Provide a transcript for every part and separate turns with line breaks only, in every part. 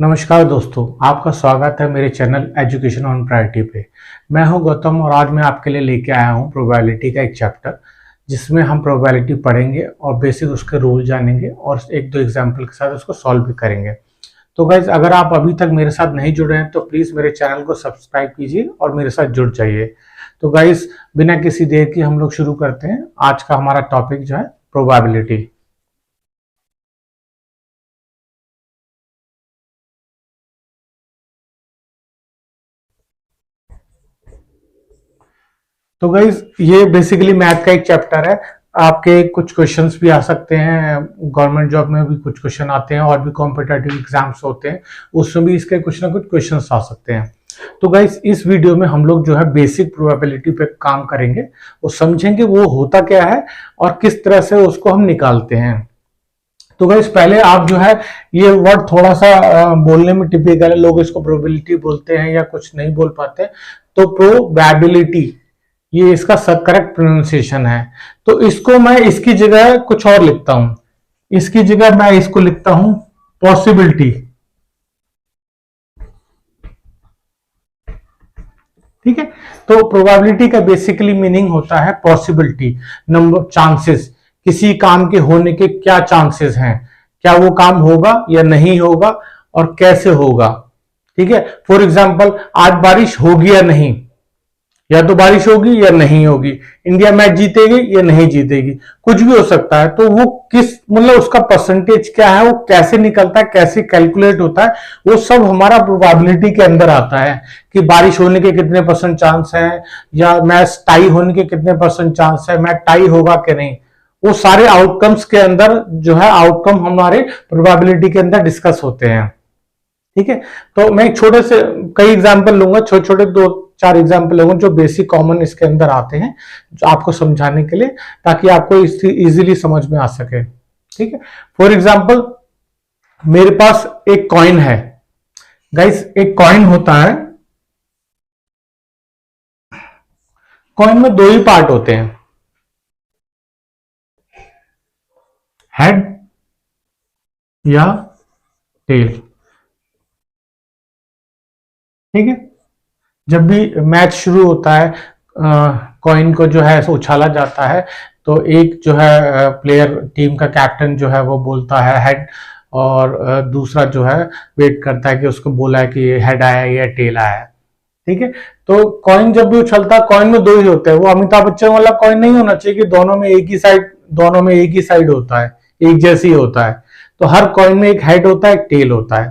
नमस्कार दोस्तों, आपका स्वागत है मेरे चैनल एजुकेशन ऑन प्रायोरिटी पे। मैं हूं गौतम और आज मैं आपके लिए लेके आया हूं प्रोबेबिलिटी का एक चैप्टर, जिसमें हम प्रोबेबिलिटी पढ़ेंगे और बेसिक उसके रूल जानेंगे और एक दो एग्जांपल के साथ उसको सॉल्व भी करेंगे। तो गाइज, अगर आप अभी तक मेरे साथ नहीं जुड़े हैं तो प्लीज़ मेरे चैनल को सब्सक्राइब कीजिए और मेरे साथ जुड़ जाइए। तो गाइज, बिना किसी देर की हम लोग शुरू करते हैं। आज का हमारा टॉपिक जो है प्रोबेबिलिटी। तो गाइज, ये बेसिकली मैथ का एक चैप्टर है। आपके कुछ क्वेश्चंस भी आ सकते हैं, गवर्नमेंट जॉब में भी कुछ क्वेश्चन आते हैं और भी कॉम्पिटेटिव एग्जाम्स होते हैं, उसमें भी इसके कुछ ना कुछ क्वेश्चंस आ सकते हैं। तो गाइज, इस वीडियो में हम लोग जो है बेसिक प्रोबेबिलिटी पे काम करेंगे और समझेंगे वो होता क्या है और किस तरह से उसको हम निकालते हैं। तो गाइस, पहले आप जो है ये वर्ड थोड़ा सा बोलने में टिपिकल है, लोग इसको प्रोबेबिलिटी बोलते हैं या कुछ नहीं बोल पाते। तो प्रोबेबिलिटी ये इसका करेक्ट प्रोनाउंसिएशन है। तो इसको मैं इसकी जगह कुछ और लिखता हूं। इसकी जगह मैं इसको लिखता हूं पॉसिबिलिटी। ठीक है। तो प्रोबेबिलिटी का बेसिकली मीनिंग होता है पॉसिबिलिटी, नंबर, चांसेस। किसी काम के होने के क्या चांसेस हैं, क्या वो काम होगा या नहीं होगा और कैसे होगा। ठीक है। फॉर एग्जाम्पल, आज बारिश होगी या नहीं, या तो बारिश होगी या नहीं होगी, इंडिया मैच जीतेगी या नहीं जीतेगी, कुछ भी हो सकता है। तो वो किस, मतलब उसका परसेंटेज क्या है, वो कैसे निकलता है, कैसे कैलकुलेट होता है, वो सब हमारा प्रोबेबिलिटी के अंदर आता है कि बारिश होने के कितने परसेंट चांस है, या मैच टाई होने के कितने परसेंट चांस है, मैच टाई होगा कि नहीं। वो सारे आउटकम्स के अंदर जो है आउटकम हमारे प्रोबेबिलिटी के अंदर डिस्कस होते हैं। ठीक है। तो मैं एक छोटे से कई एग्जांपल लूंगा, छोटे छोटे दो चार एग्जांपल लूंगा जो बेसिक कॉमन इसके अंदर आते हैं, जो आपको समझाने के लिए, ताकि आपको इजीली समझ में आ सके। ठीक है। फॉर एग्जांपल, मेरे पास एक कॉइन है। गाइस, एक कॉइन होता है, कॉइन में दो ही पार्ट होते हैं, हेड या टेल। ठीक है। जब भी मैच शुरू होता है, कॉइन को जो है उछाला जाता है, तो एक जो है प्लेयर, टीम का कैप्टन जो है वो बोलता है हेड, और दूसरा जो है वेट करता है कि उसको बोला है कि हेड आया या टेल आया। ठीक है। तो कॉइन जब भी उछलता है, कॉइन में दो ही होते हैं। वो अमिताभ बच्चन वाला कॉइन नहीं होना चाहिए कि दोनों में एक ही साइड होता है, एक जैसे ही होता है। तो हर कॉइन में एक हेड होता है, एक टेल होता है।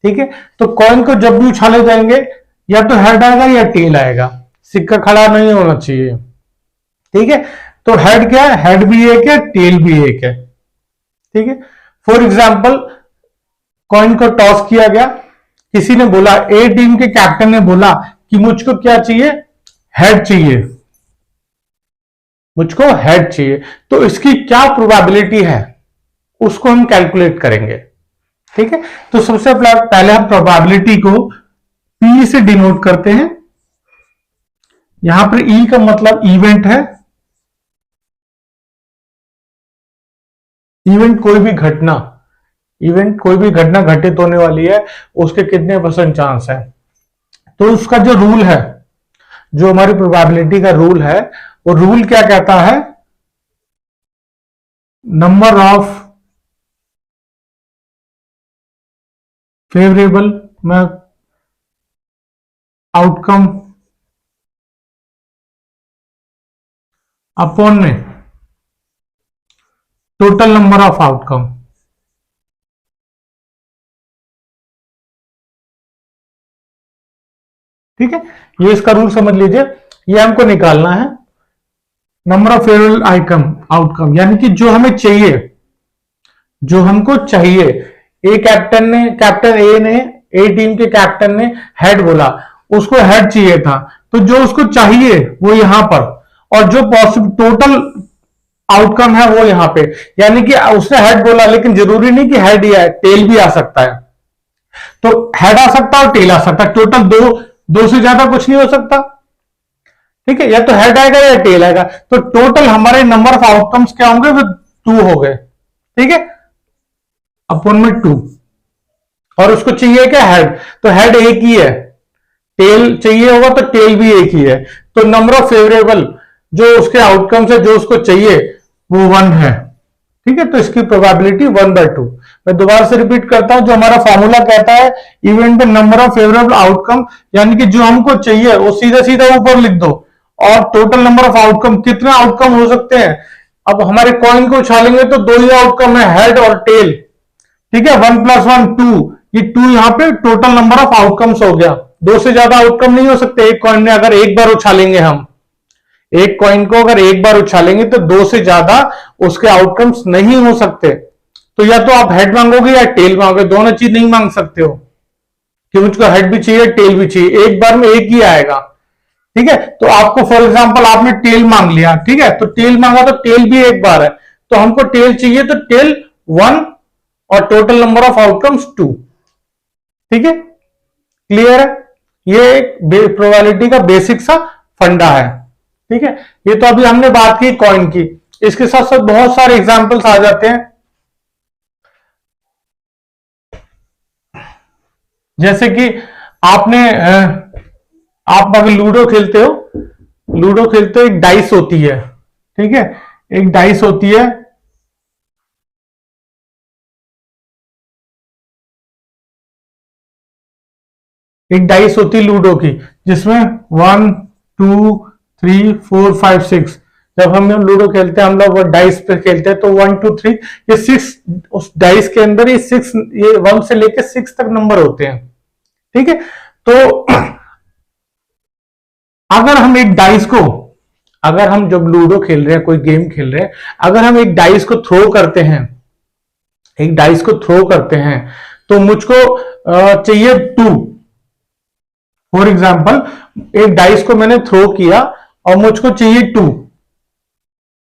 ठीक है। तो कॉइन को जब भी उछाले जाएंगे, या तो हेड आएगा या टेल आएगा, सिक्का खड़ा नहीं होना चाहिए। ठीक है। तो हेड क्या है, हेड भी एक है, टेल भी एक है। ठीक है। फॉर एग्जाम्पल, कॉइन को टॉस किया गया, किसी ने बोला, ए टीम के कैप्टन ने बोला कि मुझको क्या चाहिए, हेड चाहिए, मुझको हेड चाहिए। तो इसकी क्या प्रोबेबिलिटी है, उसको हम कैलकुलेट करेंगे। ठीक है। तो सबसे पहले हम प्रोबेबिलिटी को पी से डिनोट करते हैं। यहां पर ई का मतलब इवेंट है। इवेंट कोई भी घटना घटित होने वाली है, उसके कितने परसेंट चांस है। तो उसका जो रूल है, जो हमारी प्रोबेबिलिटी का रूल है, वो रूल क्या कहता है, नंबर ऑफ फेवरेबल में आउटकम अपॉन में टोटल नंबर ऑफ आउटकम। ठीक है। ये इसका रूल समझ लीजिए। ये हमको निकालना है नंबर ऑफ फेवरेबल आउटकम, यानी कि जो हमें चाहिए, जो हमको चाहिए। कैप्टन ए ने, ए टीम के कैप्टन ने हेड बोला, उसको हेड चाहिए था। तो जो उसको चाहिए वो यहां पर, और जो पॉसिबल टोटल आउटकम है वो यहां पे। यानी कि उसने हेड बोला, लेकिन जरूरी नहीं कि हेड ही है, टेल भी आ सकता है। तो हेड आ सकता है और टेल आ सकता है, टोटल दो से ज्यादा कुछ नहीं हो सकता। ठीक है। या तो हेड आएगा या टेल आएगा। तो टोटल हमारे नंबर ऑफ आउटकम्स क्या होंगे, वो 2 हो गए। ठीक है, अपॉन में 2। और उसको चाहिए क्या, हेड, तो हेड एक ही है, टेल चाहिए होगा तो टेल भी एक ही है, तो नंबर ऑफ फेवरेबल जो उसके आउटकम्स है जो उसको चाहिए वो 1 है। ठीक है, तो इसकी प्रोबेबिलिटी 1/2। मैं दोबारा से रिपीट करता हूं, जो हमारा फॉर्मूला कहता है even the number of favourable outcome, यानी कि जो हमको चाहिए वो सीधा सीधा ऊपर लिख दो, और टोटल नंबर ऑफ आउटकम, कितने आउटकम हो सकते हैं। अब हमारे कॉइन को उछालेंगे तो 2 ही आउटकम है, हेड और टेल। ठीक है, 1 + 1 2, ये 2 यहां पे टोटल नंबर ऑफ आउटकम्स हो गया। 2 से ज्यादा आउटकम नहीं हो सकते एक कॉइन में, अगर एक बार उछालेंगे हम एक कॉइन को, अगर एक बार उछालेंगे तो 2 से ज्यादा उसके आउटकम्स नहीं हो सकते। तो या तो आप हेड मांगोगे या टेल मांगोगे, दोनों चीज नहीं मांग सकते हो कि मुझको हेड भी चाहिए टेल भी चाहिए, एक बार में एक ही आएगा। ठीक है, तो आपको फॉर एग्जांपल आपने टेल मांग लिया, ठीक है, तो टेल मांगा तो टेल भी एक बार है, तो हमको टेल चाहिए तो टेल 1 और टोटल नंबर ऑफ आउटकम्स 2। ठीक है, क्लियर है, ये एक प्रोबेबिलिटी का बेसिक सा फंडा है। ठीक है, ये तो अभी हमने बात की कॉइन की, इसके साथ साथ बहुत सारे एग्जांपल्स आ जाते हैं, जैसे कि आपने आप अगर लूडो खेलते हो, लूडो खेलते हो, एक डाइस होती है। ठीक है, एक डाइस होती है, एक डाइस होती है लूडो की, जिसमें 1 2 3 4 5 6, जब हम लूडो खेलते हैं हम लोग डाइस पे खेलते हैं, तो 1 2 3 ये 6, उस डाइस के अंदर ये 6, ये 1 से लेकर 6 तक नंबर होते हैं। ठीक है, तो अगर हम एक डाइस को, अगर हम जब लूडो खेल रहे हैं, कोई गेम खेल रहे हैं, अगर हम एक डाइस को थ्रो करते हैं, एक डाइस को थ्रो करते हैं, तो मुझको चाहिए 2। फॉर एग्जाम्पल एक डाइस को मैंने थ्रो किया और मुझको चाहिए 2।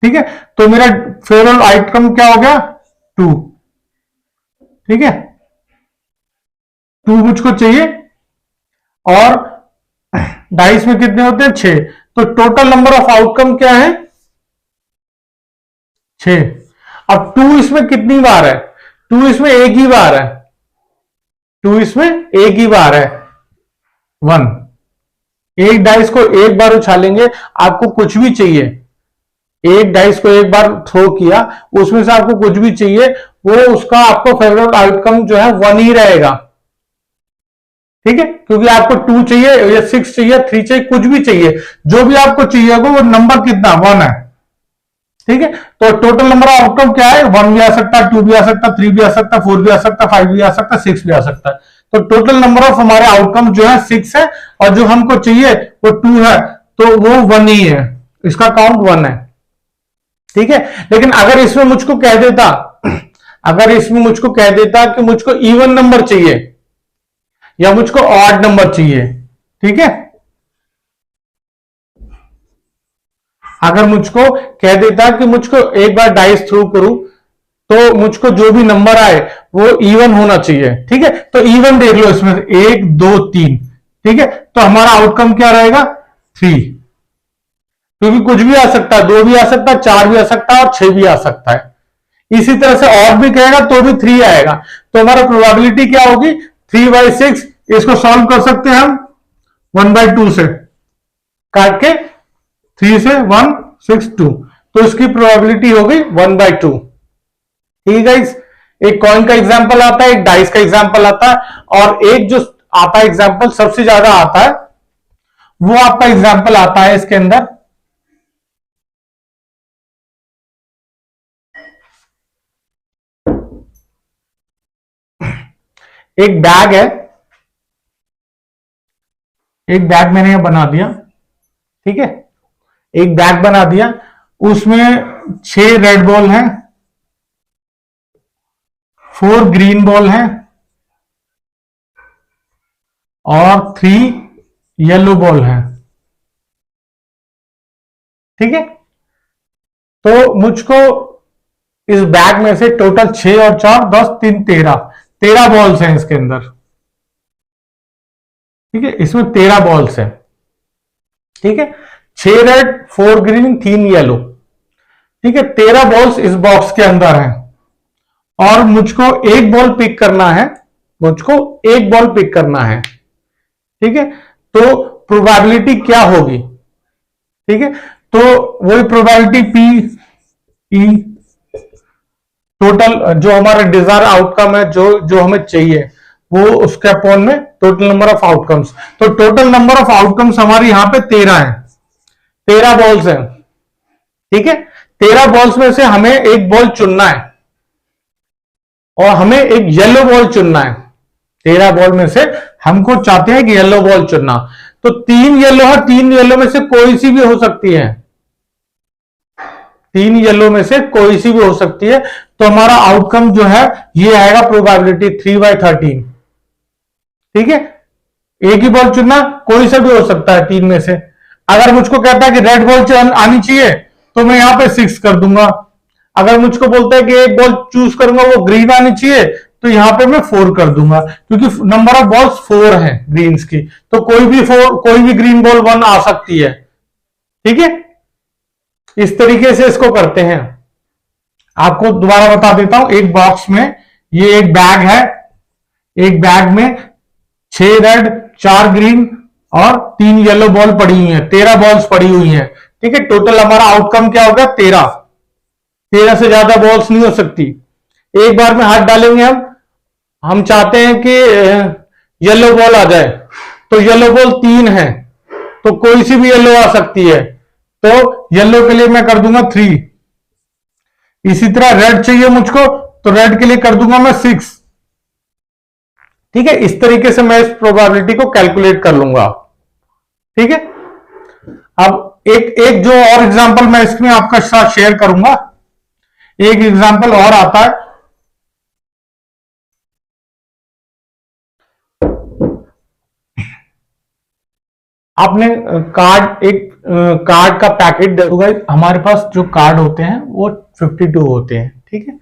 ठीक है, तो मेरा फेवरेबल आउटकम क्या हो गया, 2। ठीक है, 2 मुझको चाहिए, और डाइस में कितने होते हैं, 6, तो टोटल नंबर ऑफ आउटकम क्या है, 6। अब 2 इसमें कितनी बार है, 2 इसमें एक ही बार है, 2 इसमें एक ही बार है, 1। एक डाइस को एक बार उछालेंगे, आपको कुछ भी चाहिए, एक डाइस को एक बार थ्रो किया, उसमें से आपको कुछ भी चाहिए, वो उसका आपको फेवरेट आउटकम जो है 1 ही रहेगा। ठीक है, क्योंकि आपको 2 चाहिए या 6 चाहिए, 3 चाहिए, कुछ भी चाहिए, जो भी आपको चाहिए वो नंबर कितना, 1 है। ठीक है, तो टोटल नंबर ऑफ आउटकम क्या है, 1 भी आ सकता है, 2 भी आ सकता है, 3 भी आ सकता है, 4 भी आ सकता है, 5 भी आ सकता है, 6 भी आ सकता है। तो टोटल नंबर ऑफ हमारे आउटकम जो है 6 है, और जो हमको चाहिए वो 2 है, तो वो 1 ही है, इसका काउंट 1 है। ठीक है, लेकिन अगर इसमें मुझको कह देता, अगर इसमें मुझको कह देता कि मुझको इवन नंबर चाहिए या मुझको ऑड नंबर चाहिए, ठीक है, अगर मुझको कह देता कि मुझको एक बार डाइस थ्रू करूं तो मुझको जो भी नंबर आए वो इवन होना चाहिए। ठीक है, तो इवन देख लो इसमें 1 2 3। ठीक है, तो हमारा आउटकम क्या रहेगा, 3, क्योंकि कुछ भी आ सकता है, 2 भी आ सकता है, 4 भी आ सकता है और 6 भी आ सकता है। इसी तरह से और भी कहेगा तो भी 3 आएगा, तो हमारा प्रोबेबिलिटी क्या होगी, 3/6। इसको सॉल्व कर सकते हैं हम 1/2 से, काट के 3 से 1 6 2, तो इसकी प्रोबेबिलिटी होगी 1/2। ठीक है गाइस, एक कॉइन का एग्जांपल आता है, एक डाइस का एग्जांपल आता है, और एक जो आता है एग्जांपल सबसे ज्यादा आता है वो आपका एग्जांपल आता है इसके अंदर, एक बैग है, एक बैग मैंने यहां बना दिया। ठीक है, एक बैग बना दिया, उसमें 6 रेड बॉल हैं, 4 ग्रीन बॉल हैं और 3 येलो बॉल हैं। ठीक है, तो मुझको इस बैग में से टोटल 6 और 4 10 3 13 बॉल्स हैं इसके अंदर। ठीक है, इसमें 13 बॉल्स हैं। ठीक है, 6 रेड 4 ग्रीन 3 येलो। ठीक है, 13 बॉल्स इस बॉक्स के अंदर हैं, और मुझको एक बॉल पिक करना है मुझको एक बॉल पिक करना है, ठीक है। तो प्रोबेबिलिटी क्या होगी, ठीक है, तो वही प्रोबेबिलिटी पी ई, टोटल जो हमारा डिजायर आउटकम है, जो जो हमें चाहिए, वो उसके अपॉन में टोटल नंबर ऑफ आउटकम्स। तो टोटल नंबर ऑफ आउटकम्स हमारी यहां पे 13 है, 13 बॉल्स हैं, ठीक है। 13 बॉल्स में से हमें एक बॉल चुनना है और हमें एक येलो बॉल चुनना है। 13 बॉल में से हमको चाहते हैं कि येलो बॉल चुनना, तो 3 येलो है, 3 येलो में से कोई सी भी हो सकती है, 3 येलो में से कोई सी भी हो सकती है। तो हमारा आउटकम जो है ये आएगा प्रोबेबिलिटी 3/13, ठीक है। एक ही बॉल चुनना, कोई सा भी हो सकता है 3 में से। अगर मुझको कहता है कि रेड बॉल आनी चाहिए तो मैं यहां पे 6 कर दूंगा। अगर मुझको बोलता है कि एक बॉल चूज करूंगा वो ग्रीन आनी चाहिए, तो यहां पे मैं 4 कर दूंगा, क्योंकि नंबर ऑफ बॉल्स 4 है ग्रीन्स की, तो कोई भी ग्रीन बॉल 1 आ सकती है, ठीक है। इस तरीके से इसको करते हैं। आपको दोबारा बता देता हूं, एक बॉक्स में ये एक बैग है, एक बैग में 6 रेड 4 ग्रीन और 3 येलो बॉल पड़ी हुई है, 13 बॉल्स पड़ी हुई हैं, ठीक है। टोटल हमारा आउटकम क्या होगा 13, 13 से ज्यादा बॉल्स नहीं हो सकती। एक बार में हाथ डालेंगे हम चाहते हैं कि येलो बॉल आ जाए, तो येलो बॉल 3 है, तो कोई सी भी येलो आ सकती है, तो येलो के लिए मैं कर दूंगा 3। इसी तरह रेड चाहिए मुझको, तो रेड के लिए कर दूंगा मैं 6, ठीक है। इस तरीके से मैं इस प्रोबेबिलिटी को कैलकुलेट कर लूंगा, ठीक है। अब एक जो और एग्जांपल मैं इसमें आपका साथ शेयर करूंगा, एक एग्जांपल और आता है। आपने कार्ड का पैकेट देखोगे, हमारे पास जो कार्ड होते हैं वो 52 होते हैं, ठीक है।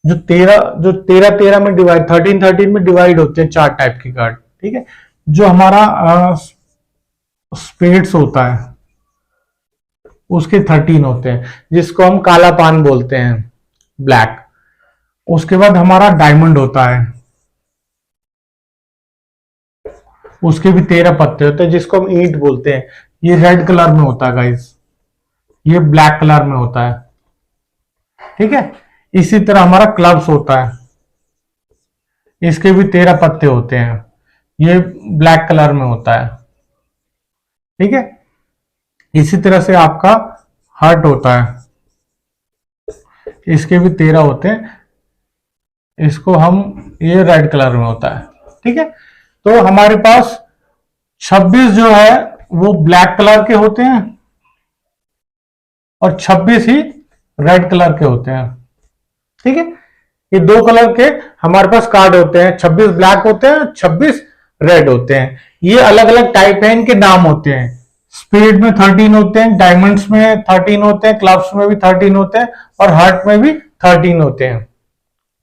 जो 13 में डिवाइड 13 में डिवाइड होते हैं 4 टाइप के कार्ड, ठीक है। जो हमारा स्पेड्स होता है उसके 13 होते हैं, जिसको हम काला पान बोलते हैं, ब्लैक। उसके बाद हमारा डायमंड होता है, उसके भी 13 पत्ते होते हैं, जिसको हम ईंट बोलते हैं। ये रेड कलर में होता है गाइस, ये ब्लैक कलर में होता है, ठीक है। इसी तरह हमारा क्लब्स होता है, इसके भी 13 पत्ते होते हैं, ये ब्लैक कलर में होता है, ठीक है। इसी तरह से आपका हार्ट होता है, इसके भी 13 होते हैं, इसको हम, ये रेड कलर में होता है, ठीक है। तो हमारे पास 26 जो है वो ब्लैक कलर के होते हैं और 26 ही रेड कलर के होते हैं, ठीक है। ये 2 कलर के हमारे पास कार्ड होते हैं, 26 ब्लैक होते हैं, 26 रेड होते हैं। ये अलग अलग टाइप है, इनके नाम होते हैं। स्पेड में 13 होते हैं, डायमंड्स में 13 होते हैं, क्लब्स में भी 13 होते हैं और हार्ट में भी 13 होते हैं।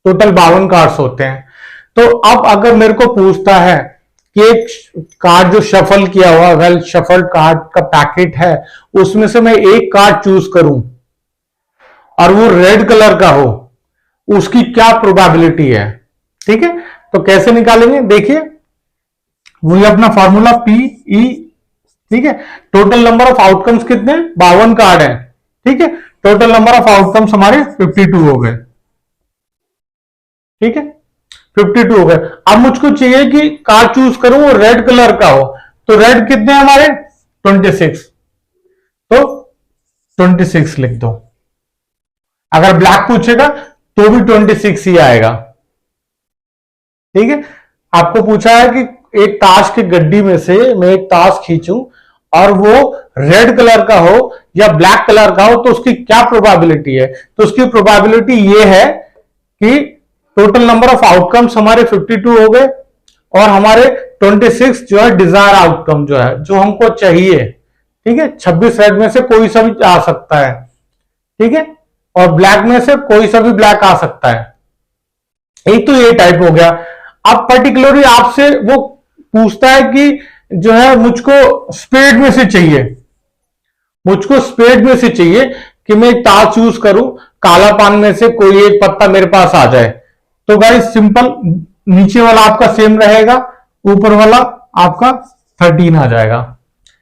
टोटल 52 कार्ड्स होते हैं। तो अब अगर मेरे को पूछता है कि एक कार्ड जो शफल किया हुआ, वेल शफल कार्ड का पैकेट है, उसमें से मैं एक कार्ड चूज करूं और वो रेड कलर का हो, उसकी क्या प्रोबेबिलिटी है, ठीक है। तो कैसे निकालेंगे, देखिए वही अपना फॉर्मूला PE, ठीक है। टोटल नंबर ऑफ आउटकम्स कितने, 52 कार्ड है, ठीक है। टोटल नंबर ऑफ आउटकम्स हमारे 52 हो गए, ठीक है, 52 हो गए। अब मुझको चाहिए कि कार्ड चूज करूं वो रेड कलर का हो, तो रेड कितने हमारे 26, तो 26 लिख दो। अगर ब्लैक पूछेगा तो भी 26 ही आएगा, ठीक है। आपको पूछा है कि एक ताश की गड्डी में से मैं एक ताश खींचूं और वो रेड कलर का हो या ब्लैक कलर का हो, तो उसकी क्या प्रोबेबिलिटी है। तो उसकी प्रोबेबिलिटी ये है कि टोटल नंबर ऑफ आउटकम्स हमारे 52 हो गए और हमारे 26 जो है डिजायर आउटकम जो है, जो हमको चाहिए, ठीक है। 26 रेड में से कोई सा भी आ सकता है, ठीक है, और ब्लैक में से कोई सा भी ब्लैक आ सकता है। एक तो ये टाइप हो गया। अब पर्टिकुलरली आपसे वो पूछता है कि जो है मुझको स्पेड में से चाहिए, मुझको स्पेड में से चाहिए कि मैं एक ताश चूज करूं, काला पान में से कोई एक पत्ता मेरे पास आ जाए। तो गाइस सिंपल, नीचे वाला आपका सेम रहेगा, ऊपर वाला आपका 13 आ जाएगा।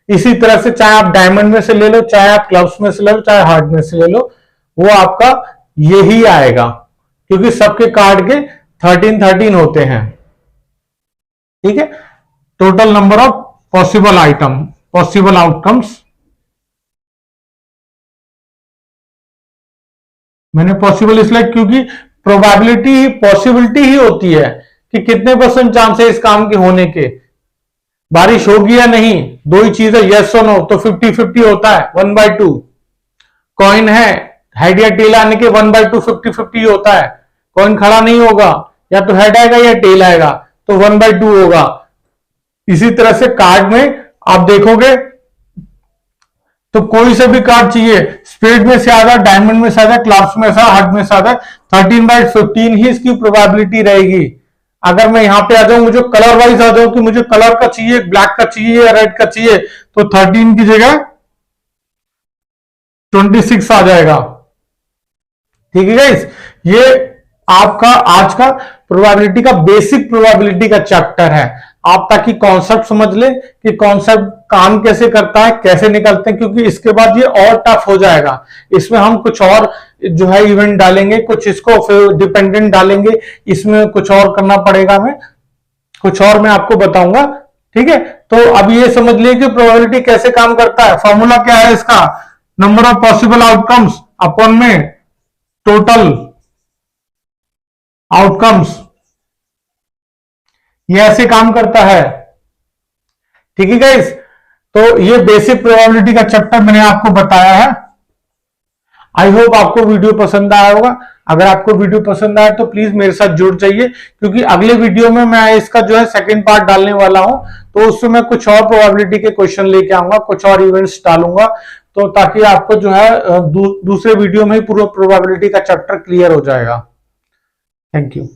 इसी तरह से चाहे आप डायमंड में से ले लो, चाहे आप क्लब्स में से ले लो, चाहे हार्ट में से ले लो, वो आपका यही आएगा, क्योंकि सबके कार्ड के 13 होते हैं। ठीक है, total number of possible outcomes, मैंने पॉसिबल इसलिए क्योंकि पॉसिबिलिटी ही होती है कि कितने % चांस है इस काम के होने के, बारिश होगी या नहीं, दो ही चीज है, यस और नो, तो 50-50 होता है, 1/2। कॉइन है, हेड या टेल आने के 1/2 50-50 होता है। कॉइन खड़ा नहीं होगा, या तो हेड आएगा या टेल आएगा, तो 1/2 होगा। इसी तरह से कार्ड में आप देखोगे तो कोई से भी कार्ड चाहिए, स्पेड में से आधा, डायमंड में से आधा, क्लब्स में से, हार्ट में से आधा, 13/15 ही इसकी प्रोबेबिलिटी रहेगी। अगर मैं यहां पे आ जाऊं, मुझे कलर वाइज आ जाऊं कि मुझे कलर का चाहिए, ब्लैक का चाहिए या रेड का चाहिए, तो 13 की जगह 26 आ जाएगा। ठीक है गाइस, ये आपका आज का प्रोबेबिलिटी का बेसिक प्रोबेबिलिटी का चैप्टर है। आप ताकि कॉन्सेप्ट समझ ले कि कॉन्सेप्ट काम कैसे करता है, कैसे निकलते हैं, क्योंकि इसके बाद ये और टफ हो जाएगा। इसमें हम कुछ और जो है इवेंट डालेंगे, कुछ इसको फिर डिपेंडेंट डालेंगे, इसमें कुछ और करना पड़ेगा, मैं कुछ और मैं आपको बताऊंगा। ठीक है, तो अब ये समझ लिए कि प्रोबेबिलिटी कैसे काम करता है। फॉर्मूला क्या है इसका, number of possible outcomes upon में टोटल आउटकम्स, ये ऐसे काम करता है। ठीक है गाइस, तो ये बेसिक प्रोबेबिलिटी का चैप्टर मैंने आपको बताया है। आई होप आपको वीडियो पसंद आया होगा। अगर आपको वीडियो पसंद आया तो प्लीज मेरे साथ जुड़ जाइए, क्योंकि अगले वीडियो में मैं इसका जो है सेकंड पार्ट डालने वाला हूं, तो उसमें मैं कुछ और प्रोबेबिलिटी के क्वेश्चन लेके आऊंगा, कुछ और इवेंट्स डालूंगा, तो ताकि आपको जो है दूसरे वीडियो में ही पूरा प्रोबेबिलिटी का चैप्टर क्लियर हो जाएगा। Thank you.